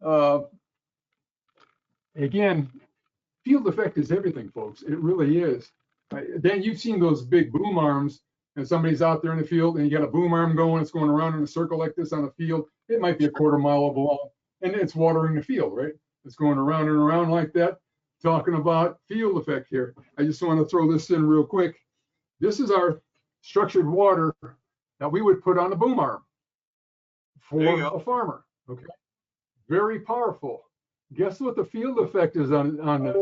But again, field effect is everything, folks. It really is. Dan, you've seen those big boom arms, and somebody's out there in the field, and you got a boom arm going. It's going around in a circle like this on the field. It might be a quarter mile long, and it's watering the field, right? It's going around and around like that. Talking about field effect here. I just want to throw this in real quick. This is our structured water that we would put on a boom arm for a farmer. Okay, very powerful. Guess what the field effect is on this?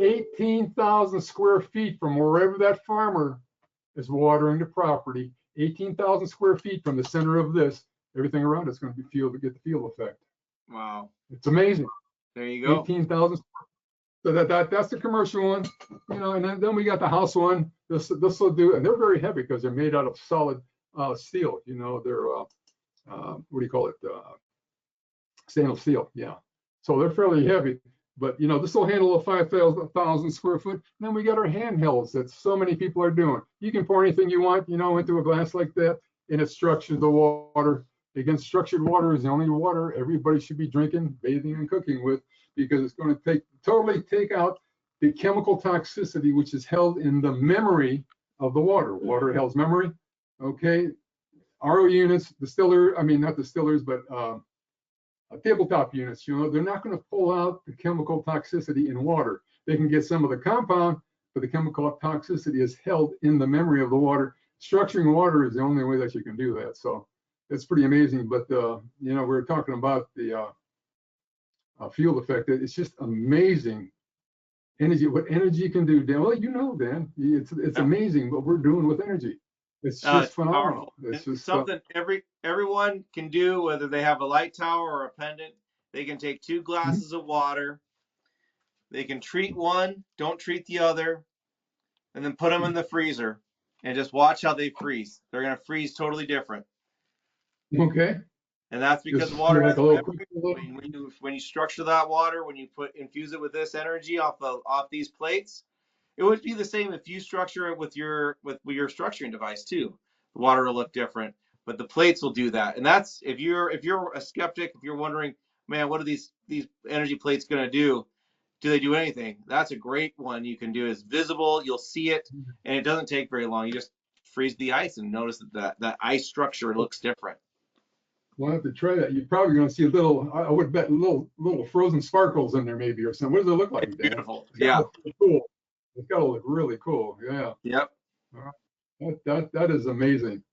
18,000 square feet from wherever that farmer is watering the property. 18,000 square feet from the center of this. Everything around it's going to be get the field effect. Wow, it's amazing. There you go. 18,000. So that's the commercial one, and then we got the house one. This will do, and they're very heavy because they're made out of solid steel. They're what do you call it? Stainless steel. Yeah. So they're fairly heavy, but this will handle a 5,000 square foot. And then we got our handhelds that so many people are doing. You can pour anything you want, into a glass like that, and it structures the water. Again, structured water is the only water everybody should be drinking, bathing, and cooking with, because it's going to totally take out the chemical toxicity which is held in the memory of the water. Water holds memory. Okay, RO units, not distillers, but tabletop units, they're not going to pull out the chemical toxicity in water. They can get some of the compound, but the chemical toxicity is held in the memory of the water. Structuring water is the only way that you can do that. So it's pretty amazing. But we're talking about the field effect. It's just amazing what energy can do, Dan. Well, Dan, it's amazing what we're doing with energy. It's just phenomenal. It's just something everyone can do, whether they have a light tower or a pendant. They can take 2 glasses of water. They can treat one, don't treat the other, and then put them in the freezer and just watch how they freeze. They're going to freeze totally different. Okay. And that's because water has when you structure that water, when you infuse it with this energy off these plates, it would be the same if you structure it with your structuring device too. The water will look different, but the plates will do that. And that's if you're a skeptic, if you're wondering, man, what are these energy plates going to do? Do they do anything? That's a great one you can do. It's visible, you'll see it, and it doesn't take very long. You just freeze the ice and notice that ice structure looks different. We'll have to try that. You're probably going to see I would bet little frozen sparkles in there maybe or something. What does it look like? It's beautiful. Yeah. Cool. It's got to look really cool. Yeah. Yep. That is amazing.